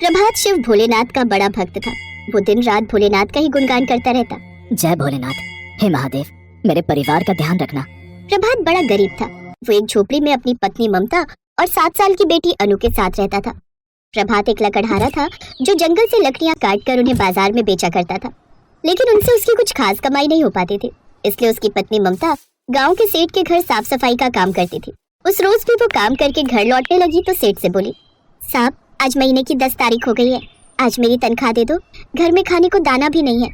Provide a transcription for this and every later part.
प्रभात शिव भोलेनाथ का बड़ा भक्त था। वो दिन रात भोलेनाथ का ही गुणगान करता रहता। जय भोलेनाथ, हे महादेव, मेरे परिवार का ध्यान रखना। प्रभात बड़ा गरीब था। वो एक झोपड़ी में अपनी पत्नी ममता और 7 साल की बेटी अनु के साथ रहता था। प्रभात एक लकड़हारा था जो जंगल से लकड़ियां काटकर उन्हें बाजार में बेचा करता था, लेकिन उनसे उसकी कुछ खास कमाई नहीं हो पाती थी। इसलिए उसकी पत्नी ममता गांव के सेठ के घर साफ सफाई का काम करती थी। उस रोज भी वो काम करके घर लौटने लगी तो सेठ से बोली, साहब, आज महीने की 10 तारीख हो गई है, आज मेरी तनख्वाह दे दो, घर में खाने को दाना भी नहीं है।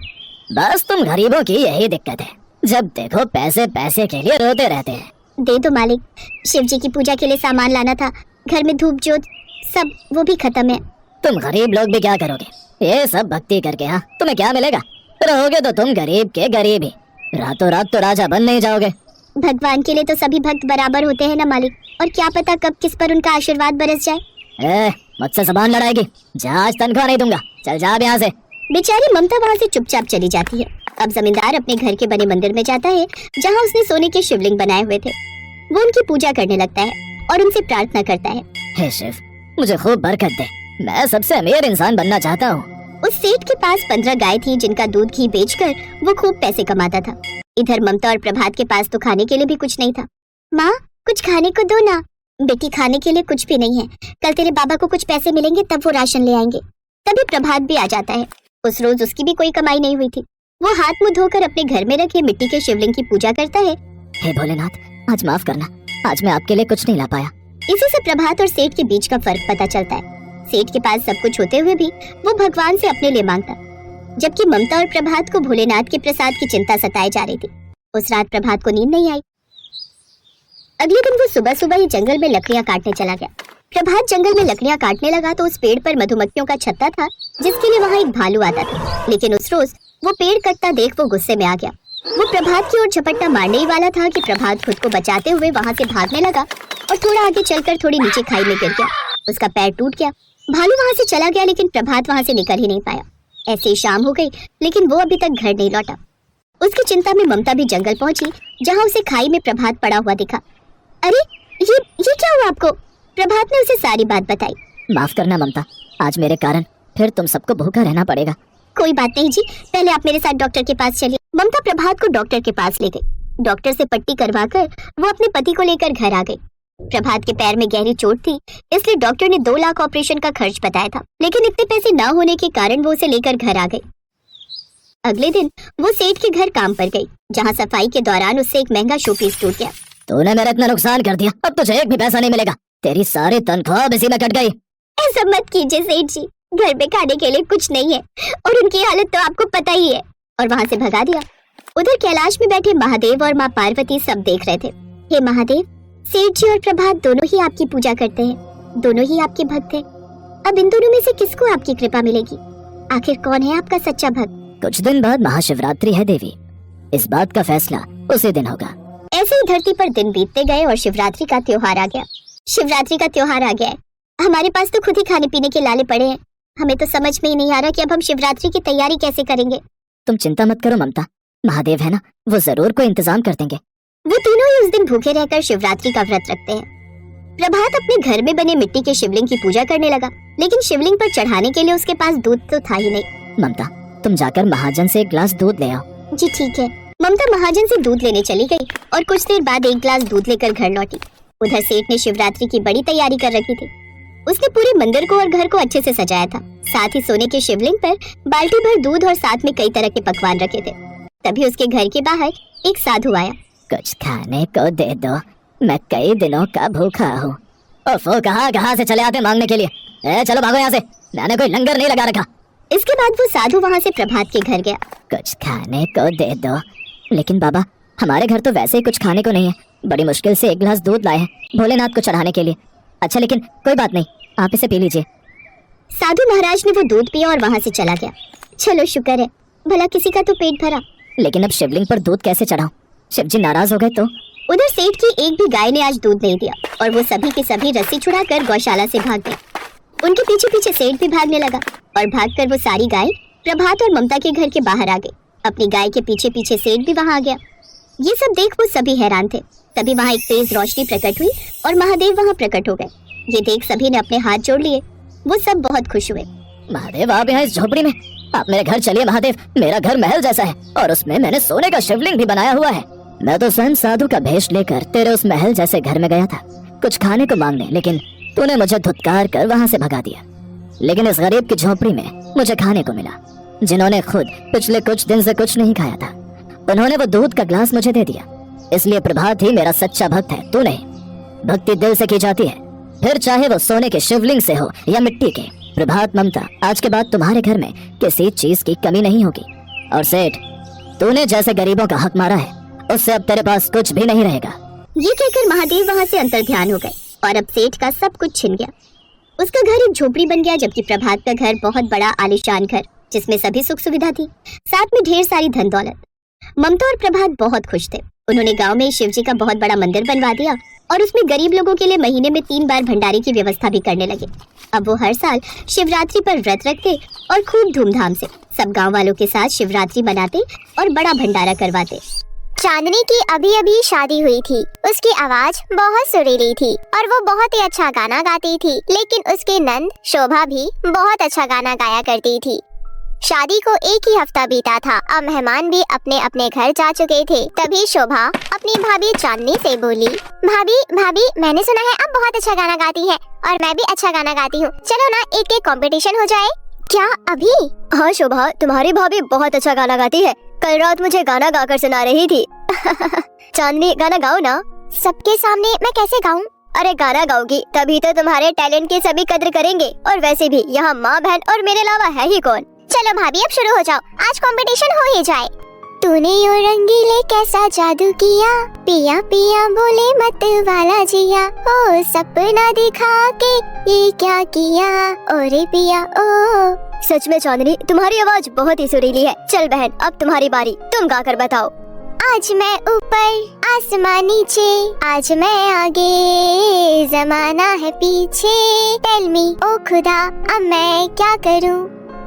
बस तुम गरीबों की यही दिक्कत है, जब देखो पैसे पैसे के लिए रोते रहते हैं। दे दो मालिक, शिव जी की पूजा के लिए सामान लाना था, घर में धूप जोत सब वो भी खत्म है। तुम गरीब लोग भी क्या करोगे, ये सब भक्ति करके? हाँ, तुम्हें क्या मिलेगा? रहोगे तो तुम गरीब के गरीब ही, रातों रात तो राजा बन नहीं जाओगे। भगवान के लिए तो सभी भक्त बराबर होते हैं ना मालिक, और क्या पता कब किस पर उनका आशीर्वाद बरस जाए। मुझसे जबान लड़ाएगी? जा, आज तनख्वाह नहीं दूंगा, चल जा यहाँ से। बेचारी ममता वहाँ से चुपचाप चली जाती है। अब जमींदार अपने घर के बने मंदिर में जाता है जहाँ उसने सोने के शिवलिंग बनाए हुए थे। वो उनकी पूजा करने लगता है और उनसे प्रार्थना करता है, हे शिव, मुझे खूब बरकत दे, मैं सबसे अमीर इंसान बनना चाहता हूँ। उस सेठ के पास 15 गाय थी जिनका दूध घी बेचकर वो खूब पैसे कमाता था। इधर ममता और प्रभात के पास तो खाने के लिए भी कुछ नहीं था। माँ, कुछ खाने को दो ना। बेटी, खाने के लिए कुछ भी नहीं है, कल तेरे बाबा को कुछ पैसे मिलेंगे तब वो राशन ले आएंगे। तभी प्रभात भी आ जाता है। उस रोज उसकी भी कोई कमाई नहीं हुई थी। वो हाथ मुंह धोकर अपने घर में रखे मिट्टी के शिवलिंग की पूजा करता है। हे भोलेनाथ, आज माफ करना, आज मैं आपके लिए कुछ नहीं ला पाया। इसी से प्रभात और सेठ के बीच का फर्क पता चलता है। सेठ के पास सब कुछ होते हुए भी वो भगवान से अपने लिए मांगता, जबकि ममता और प्रभात को भोलेनाथ के प्रसाद की चिंता सताए जा रही थी। उस रात प्रभात को नींद नहीं आई। अगले दिन वो सुबह सुबह ही जंगल में लकड़ियां काटने चला गया। प्रभात जंगल में लकड़ियां काटने लगा तो उस पेड़ पर मधुमक्खियों का छत्ता था जिसके लिए वहाँ एक भालू आता था। लेकिन उस रोज वो पेड़ कटता देख वो गुस्से में आ गया। वो प्रभात की ओर झपट्टा मारने ही वाला था कि प्रभात खुद को बचाते हुए वहाँ से भागने लगा और थोड़ा आगे चलकर थोड़ी नीचे खाई में गिर गया। उसका पैर टूट गया। भालू वहाँ से चला गया लेकिन प्रभात वहाँ से निकल ही नहीं पाया। ऐसे ही शाम हो गई लेकिन वो अभी तक घर नहीं लौटा। उसकी चिंता में ममता भी जंगल पहुंची जहाँ उसे खाई में प्रभात पड़ा हुआ दिखा। अरे ये क्या हुआ आपको? प्रभात ने उसे सारी बात बताई। माफ करना ममता, आज मेरे कारण फिर तुम सबको भूखा रहना पड़ेगा। कोई बात नहीं जी, पहले आप मेरे साथ डॉक्टर के पास चलिए। ममता प्रभात को डॉक्टर के पास ले गई। डॉक्टर से पट्टी करवाकर वो अपने पति को लेकर घर आ गई। प्रभात के पैर में गहरी चोट थी, इसलिए डॉक्टर ने 2 लाख ऑपरेशन का खर्च बताया था, लेकिन इतने पैसे न होने के कारण वो उसे लेकर घर आ गई। अगले दिन वो सेठ के घर काम पर गई, जहाँ सफाई के दौरान उससे एक महंगा शोपीस टूट गया। तूने मेरा इतना नुकसान कर दिया, अब तुझे एक भी पैसा नहीं मिलेगा। तेरी सारी तनख्वाह इसी में कट गई। ऐसा मत कीजिए सेठ जी, घर में खाने के लिए कुछ नहीं है और उनकी हालत तो आपको पता ही है। और वहाँ से भगा दिया। उधर कैलाश में बैठे महादेव और माँ पार्वती सब देख रहे थे। हे महादेव, सेठ जी और प्रभात दोनों ही आपकी पूजा करते हैं, दोनों ही आपके भक्त हैं। अब इन दोनों में से किसको आपकी कृपा मिलेगी? आखिर कौन है आपका सच्चा भक्त? कुछ दिन बाद महाशिवरात्रि है देवी, इस बात का फैसला उसी दिन होगा। ऐसे ही धरती पर दिन बीतते गए और शिवरात्रि का त्योहार आ गया। शिवरात्रि का त्योहार आ गया है। हमारे पास तो खुद ही खाने पीने के लाले पड़े हैं। हमें तो समझ में ही नहीं आ रहा कि अब हम शिवरात्रि की तैयारी कैसे करेंगे। तुम चिंता मत करो ममता, महादेव है ना, वो जरूर कोई इंतजाम कर देंगे। वो तीनों ही उस दिन भूखे रहकर शिवरात्रि का व्रत रखते हैं। प्रभात अपने घर में बने मिट्टी के शिवलिंग की पूजा करने लगा, लेकिन शिवलिंग पर चढ़ाने के लिए उसके पास दूध तो था ही नहीं। ममता, तुम जाकर महाजन से 1 गिलास दूध ले आओ। जी ठीक है। ममता महाजन से दूध लेने चली गई और कुछ देर बाद 1 गिलास दूध लेकर घर लौटी। उधर सेठ ने शिवरात्रि की बड़ी तैयारी कर रखी थी। उसने पूरे मंदिर को और घर को अच्छे से सजाया था। साथ ही सोने के शिवलिंग पर बाल्टी भर दूध और साथ में कई तरह के पकवान रखे थे। तभी उसके घर के बाहर एक साधु आया। कुछ खाने को दे दो, मैं कई दिनों का भूखा हूँ। ओफो, कहाँ से चले आते मांगने के लिए? चलो भागो यहाँ से, मैंने कोई लंगर नहीं लगा रखा। इसके बाद वो साधु वहाँ से प्रभात के घर गया। कुछ खाने को दे दो। लेकिन बाबा, हमारे घर तो वैसे ही कुछ खाने को नहीं है, बड़ी मुश्किल से 1 गिलास दूध लाए हैं भोलेनाथ को चढ़ाने के लिए। अच्छा, लेकिन कोई बात नहीं, आप इसे पी लीजिए। साधु महाराज ने वो दूध पिया और वहाँ से चला गया। चलो शुक्र है, भला किसी का तो पेट भरा। लेकिन अब शिवलिंग पर दूध कैसे चढ़ाऊं? शिव जी नाराज हो गए तो? उधर सेठ की एक भी गाय ने आज दूध नहीं दिया और वो सभी के सभी रस्सी छुड़ाकर गौशाला से भाग गए। उनके पीछे पीछे सेठ भी भागने लगा और भागकर वो सारी गाय प्रभात और ममता के घर के बाहर आ गई। अपनी गाय के पीछे पीछे सेठ भी वहाँ आ गया। ये सब देख वो सभी हैरान थे। तभी वहाँ एक तेज रोशनी प्रकट हुई और महादेव वहाँ प्रकट हो गए। ये देख सभी ने अपने हाथ जोड़ लिए। वो सब बहुत खुश हुए। महादेव, आप यहाँ इस झोपड़ी में? आप मेरे घर चलिए महादेव, मेरा घर महल जैसा है और उसमें मैंने सोने का शिवलिंग भी बनाया हुआ है। मैं तो स्वयं साधु का भेष लेकर तेरे उस महल जैसे घर में गया था कुछ खाने को मांगने, लेकिन तूने मुझे धुतकार कर वहाँ से भगा दिया। लेकिन इस गरीब की झोपड़ी में मुझे खाने को मिला, जिन्होंने खुद पिछले कुछ दिन से कुछ नहीं खाया था। उन्होंने वो दूध का ग्लास मुझे दे दिया। इसलिए प्रभात ही मेरा सच्चा भक्त है, तू नहीं। भक्ति दिल से की जाती है, फिर चाहे वो सोने के शिवलिंग से हो या मिट्टी के। प्रभात ममता, आज के बाद तुम्हारे घर में किसी चीज की कमी नहीं होगी। और सेठ, तूने जैसे गरीबों का हक मारा है, उससे अब तेरे पास कुछ भी नहीं रहेगा। ये कहकर महादेव वहाँ से अंतर्ध्यान हो गए और अब सेठ का सब कुछ छिन गया। उसका घर एक झोपड़ी बन गया, जबकि प्रभात का घर बहुत बड़ा आलीशान घर, जिसमें सभी सुख सुविधा थी, साथ में ढेर सारी धन दौलत। ममता और प्रभात बहुत खुश थे। उन्होंने गांव में शिव जी का बहुत बड़ा मंदिर बनवा दिया और उसमें गरीब लोगों के लिए महीने में 3 बार भंडारे की व्यवस्था भी करने लगे। अब वो हर साल शिवरात्रि पर व्रत रखते और खूब धूमधाम से सब गांव वालों के साथ शिवरात्रि मनाते और बड़ा भंडारा करवाते। चांदनी की अभी अभी शादी हुई थी। उसकी आवाज बहुत सुरीली थी और वो बहुत ही अच्छा गाना गाती थी, लेकिन उसकी नंद शोभा भी बहुत अच्छा गाना गाया करती थी। शादी को 1 ही हफ्ता बीता था। अब मेहमान भी अपने अपने घर जा चुके थे। तभी शोभा अपनी भाभी चांदनी से बोली, भाभी भाभी, मैंने सुना है आप बहुत अच्छा गाना गाती है और मैं भी अच्छा गाना गाती हूँ। चलो ना एक कंपटीशन हो जाए। क्या अभी? हाँ शोभा, तुम्हारी भाभी बहुत अच्छा गाना गाती है। कल रात मुझे गाना गाकर सुना रही थी। चांदनी, गाना गाओ ना। सबके सामने मैं कैसे गाऊं? अरे गाना गाओगी तभी तो तुम्हारे टैलेंट की सभी कद्र करेंगे। और वैसे भी यहाँ माँ बहन और मेरे अलावा है ही कौन। चलो भाभी अब शुरू हो जाओ, आज कंपटीशन हो ही जाए। तूने यूं रंगीले कैसा जादू किया, पिया पिया बोले मत वाला जिया, ओ सपना दिखा के ये क्या किया, ओरे पिया ओ। सच में चांदनी, तुम्हारी आवाज बहुत ही सुरीली है। चल बहन, अब तुम्हारी बारी, तुम गाकर बताओ। आज मैं ऊपर आसमान नीचे, आज मैं आगे जमाना है पीछे, टेल मी ओ खुदा अब मैं क्या करूं।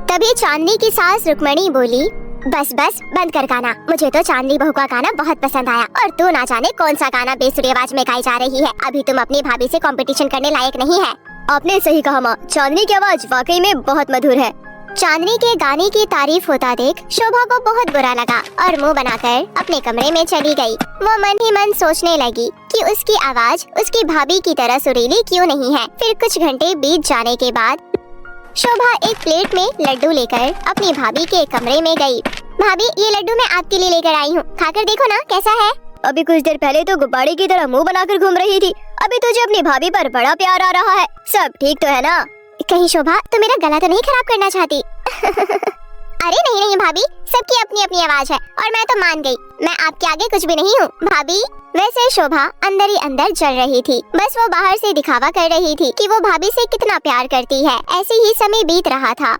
तभी चांदनी की सास रुक्मणी बोली, बस बस बंद कर गाना, मुझे तो चांदनी बहू का गाना बहुत पसंद आया और तू ना जाने कौन सा गाना बेसुरी आवाज में गाई जा रही है। अभी तुम अपनी भाभी से कंपटीशन करने लायक नहीं है। आपने सही कहा माँ, चांदनी की आवाज वाकई में बहुत मधुर है। चांदनी के गाने की तारीफ होता देख शोभा को बहुत बुरा लगा और मुंह बनाकर अपने कमरे में चली गई। वो मन ही मन सोचने लगी कि उसकी आवाज उसकी भाभी की तरह सुरीली क्यों नहीं है। फिर कुछ घंटे बीत जाने के बाद शोभा एक प्लेट में लड्डू लेकर अपनी भाभी के कमरे में गई। भाभी, ये लड्डू मैं आपके लिए लेकर आई हूँ, खाकर देखो ना कैसा है। अभी कुछ देर पहले तो गुब्बारे की तरह मुंह बनाकर घूम रही थी, अभी तुझे अपनी भाभी पर बड़ा प्यार आ रहा है। सब ठीक तो है ना? कहीं शोभा तो मेरा गला तो नहीं खराब करना चाहती? अरे नहीं नहीं भाभी, सबकी अपनी अपनी आवाज है और मैं तो मान गई, मैं आपके आगे कुछ भी नहीं हूँ भाभी। वैसे शोभा अंदर ही अंदर जल रही थी, बस वो बाहर से दिखावा कर रही थी कि वो भाभी से कितना प्यार करती है। ऐसे ही समय बीत रहा था।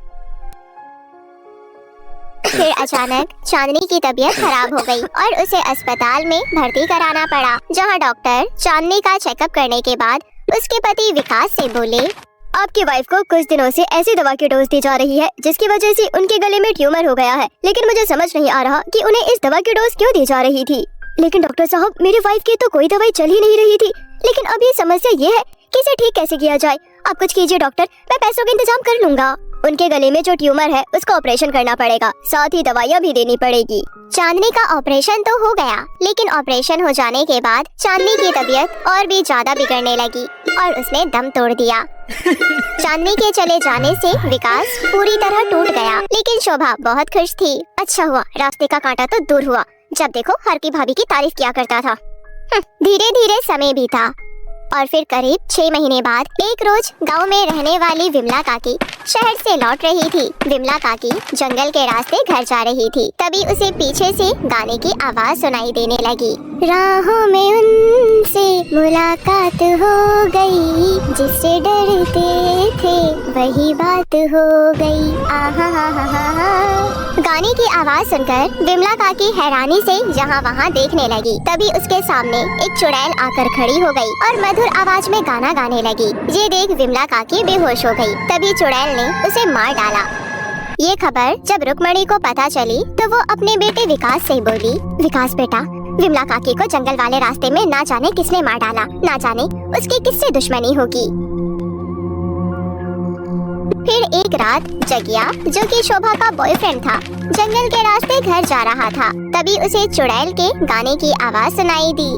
फिर अचानक चांदनी की तबीयत खराब हो गई और उसे अस्पताल में भर्ती कराना पड़ा, जहाँ डॉक्टर चांदनी का चेकअप करने के बाद उसके पति विकास से बोले, आपकी वाइफ को कुछ दिनों से ऐसी दवा की डोज दी जा रही है जिसकी वजह से उनके गले में ट्यूमर हो गया है, लेकिन मुझे समझ नहीं आ रहा कि उन्हें इस दवा की डोज क्यों दी जा रही थी। लेकिन डॉक्टर साहब, मेरी वाइफ की तो कोई दवाई चल ही नहीं रही थी, लेकिन अभी समस्या ये है कि इसे ठीक कैसे किया जाए। आप कुछ कीजिए डॉक्टर, मैं पैसों का इंतजाम कर लूंगा। उनके गले में जो ट्यूमर है उसका ऑपरेशन करना पड़ेगा, साथ ही दवाइयाँ भी देनी पड़ेगी। चांदनी का ऑपरेशन तो हो गया, लेकिन ऑपरेशन हो जाने के बाद चांदनी की तबीयत और भी ज्यादा बिगड़ने लगी और उसने दम तोड़ दिया। चांदनी के चले जाने से विकास पूरी तरह टूट गया, लेकिन शोभा बहुत खुश थी। अच्छा हुआ रास्ते का कांटा तो दूर हुआ, जब देखो हर की भाभी की तारीफ किया करता था। धीरे धीरे समय बीता और फिर करीब 6 महीने बाद एक रोज गांव में रहने वाली विमला काकी शहर से लौट रही थी। विमला काकी जंगल के रास्ते घर जा रही थी, तभी उसे पीछे से गाने की आवाज सुनाई देने लगी। राहों में उनसे मुलाकात हो गई, जिससे डरते थे वही बात हो गई। आहा हा हा हा हा। गाने की आवाज सुनकर विमला काकी हैरानी से यहाँ वहाँ देखने लगी। तभी उसके सामने एक चुड़ैल आकर खड़ी हो गई और मधुर आवाज में गाना गाने लगी। ये देख विमला काकी बेहोश हो गई। तभी चुड़ैल ने उसे मार डाला। ये खबर जब रुक्मणी को पता चली तो वो अपने बेटे विकास से बोली, विकास बेटा, विमला काकी को जंगल वाले रास्ते में ना जाने किसने मार डाला, ना जाने उसकी किससे दुश्मनी होगी। फिर एक रात जगिया, जो कि शोभा का बॉयफ्रेंड था, जंगल के रास्ते घर जा रहा था। तभी उसे चुड़ैल के गाने की आवाज सुनाई दी।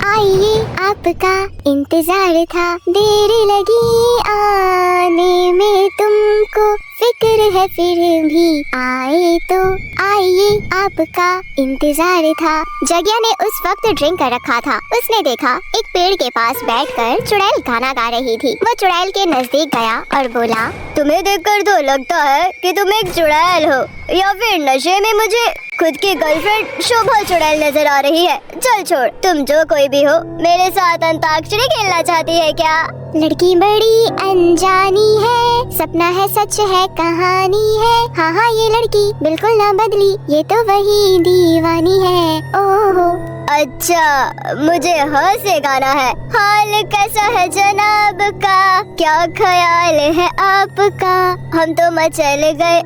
आइए आपका इंतजार था, देर लगी आने में तुमको, फिक्र है फिर भी आए तो आइए आपका इंतजार था। जगिया ने उस वक्त ड्रिंक कर रखा था। उसने देखा एक पेड़ के पास बैठकर चुड़ैल गाना गा रही थी। वो चुड़ैल के नजदीक गया और बोला, तुम्हें देखकर तो लगता है कि तुम एक चुड़ैल हो, या फिर नशे में मुझे खुद की गर्लफ्रेंड शोभा चुड़ैल नजर आ रही है। चल छोड़, तुम जो कोई भी हो, मेरे साथ अंताक्षरी खेलना चाहती है क्या? लड़की बड़ी अनजानी है, सपना है सच है कहानी है। हाँ ये लड़की बिल्कुल ना बदली, ये तो वही दीवानी है। ओहो अच्छा, मुझे हाँ से गाना है। हाल कैसा है जनाब का, क्या ख्याल है आपका, हम तो मचल गए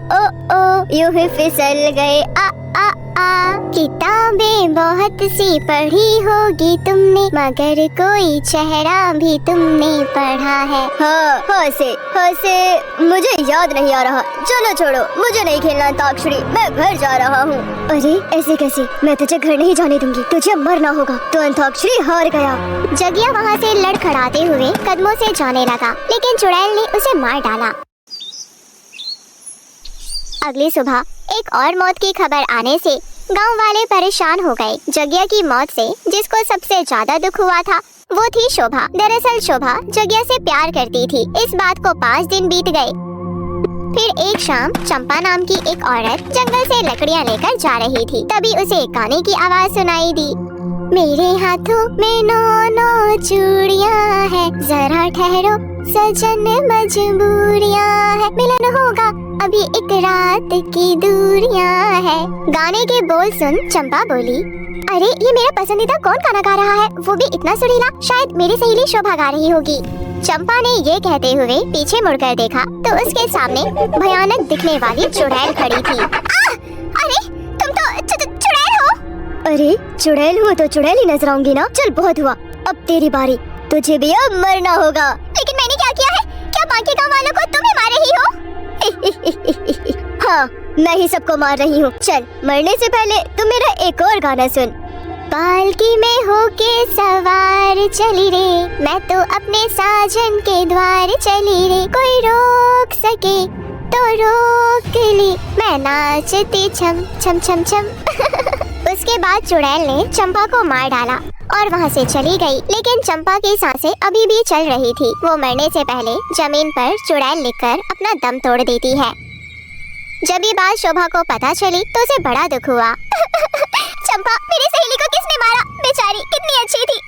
ओ यूं ही फिसल गए आ। किताबें बहुत सी पढ़ी होगी तुमने, मगर कोई चेहरा भी तुमने पढ़ा है। हाँ से मुझे याद नहीं आ रहा। चलो छोड़ो, मुझे नहीं खेलना अंताक्षरी, मैं घर जा रहा हूँ। अरे ऐसे कैसे? मैं तुझे घर नहीं जाने दूंगी, तुझे मरना होगा। तो अंताक्षरी हार गया। जगिया वहाँ से लड़खड़ाते हुए कदमों से जाने लगा, लेकिन चुड़ैल ने उसे मार डाला। अगली सुबह एक और मौत की खबर आने से गांव वाले परेशान हो गए। जगिया की मौत से जिसको सबसे ज्यादा दुख हुआ था वो थी शोभा। दरअसल शोभा जगिया से प्यार करती थी। इस बात को 5 दिन बीत गए। फिर एक शाम चंपा नाम की एक औरत जंगल से लकड़ियां लेकर जा रही थी। तभी उसे एक गाने की आवाज सुनाई दी। मेरे हाथों में 9 चूड़ियां है, जरा ठहरो सजन मजबूरियां है, मिलन होगा अभी एक रात की दूरियां है। गाने के बोल सुन चंपा बोली, अरे ये मेरा पसंदीदा कौन गाना गा रहा है, वो भी इतना सुरीला, शायद मेरी सहेली शोभा गा रही होगी। चंपा ने ये कहते हुए पीछे मुड़कर देखा तो उसके सामने भयानक दिखने वाली चुड़ैल खड़ी थी। अरे तुम तो चुड़ैल हो? अरे चुड़ैल हूँ तो चुड़ैल ही नजर आऊंगी ना। चल बहुत हुआ, अब तेरी बारी, तुझे भी अब मरना होगा। लेकिन मैंने क्या किया है? क्या बाकी गाँव वालों को तुम ही मार रही हो? हाँ, मैं ही सबको मार रही हूँ। चल मरने से पहले तुम मेरा एक और गाना सुन। पालकी में होके सवार चली रे, मैं तो अपने साजन के द्वार चली रे, कोई रोक सके तो रोक ले, मैं नाचती छम छम छम छम। उसके बाद चुड़ैल ने चंपा को मार डाला और वहाँ से चली गई। लेकिन चंपा की सांसें अभी भी चल रही थी। वो मरने से पहले जमीन पर चुड़ैल लिखकर अपना दम तोड़ देती है। जब ये बात शोभा को पता चली तो उसे बड़ा दुख हुआ। चंपा, मेरी सहेली को किसने मारा? बेचारी कितनी अच्छी थी।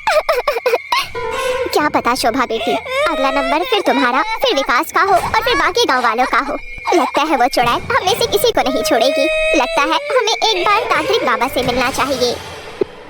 क्या पता शोभा बेटी, अगला नंबर फिर तुम्हारा, फिर विकास का हो और फिर बाकी गांव वालों का हो। लगता है वो चुड़ैल हम में से किसी को नहीं छोड़ेगी। लगता है हमें एक बार तांत्रिक बाबा से मिलना चाहिए।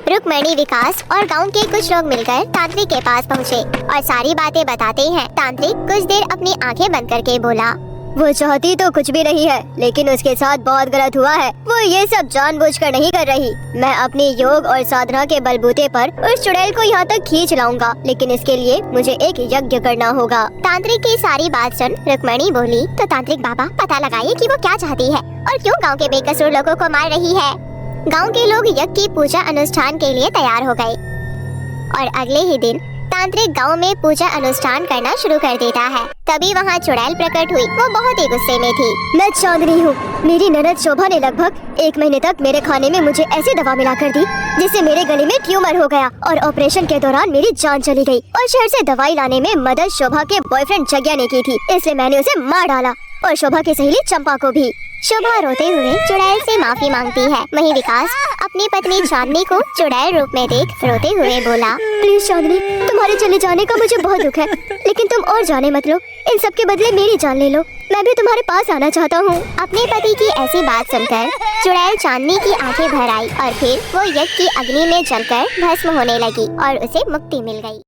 रुक्मणी, विकास और गांव के कुछ लोग मिलकर तांत्रिक के पास पहुँचे और सारी बातें बताते हैं। तांत्रिक कुछ देर अपनी आंखें बंद करके बोला, वो चाहती तो कुछ भी नहीं है, लेकिन उसके साथ बहुत गलत हुआ है। वो ये सब जानबूझकर नहीं कर रही। मैं अपनी योग और साधना के बलबूते पर उस चुड़ैल को यहाँ तक खींच लाऊंगा, लेकिन इसके लिए मुझे एक यज्ञ करना होगा। तांत्रिक की सारी बात सुन रुक्मणी बोली, तो तांत्रिक बाबा पता लगाइए कि वो क्या चाहती है और क्यों गाँव के बेकसूर लोगों को मार रही है। गाँव के लोग यज्ञ की पूजा अनुष्ठान के लिए तैयार हो गए और अगले ही दिन तांत्रिक गांव में पूजा अनुष्ठान करना शुरू कर देता है। तभी वहाँ चुड़ैल प्रकट हुई। वो बहुत ही गुस्से में थी। मैं चांदनी हूँ। मेरी ननद शोभा ने लगभग 1 महीने तक मेरे खाने में मुझे ऐसी दवा मिला कर दी जिससे मेरे गले में ट्यूमर हो गया और ऑपरेशन के दौरान मेरी जान चली गई। और शहर से दवाई लाने में मदद शोभा के बॉयफ्रेंड जगिया ने की थी, इसलिए मैंने उसे मार डाला और शोभा की सहेली चंपा को भी। शोभा रोते हुए चुड़ैल से माफी मांगती है। वहीं विकास अपनी पत्नी चांदनी को चुड़ैल रूप में देख रोते हुए बोला, प्लीज चांदनी, तुम्हारे चले जाने का मुझे बहुत दुख है, लेकिन तुम और जाने मत लो। इन सब के बदले मेरी जान ले लो। मैं भी तुम्हारे पास आना चाहता हूँ। अपने पति की ऐसी बात सुनकर चुड़ैल चांदनी की आंखें भर आई और फिर वो यज्ञ की अग्नि में जलकर भस्म होने लगी और उसे मुक्ति मिल गई।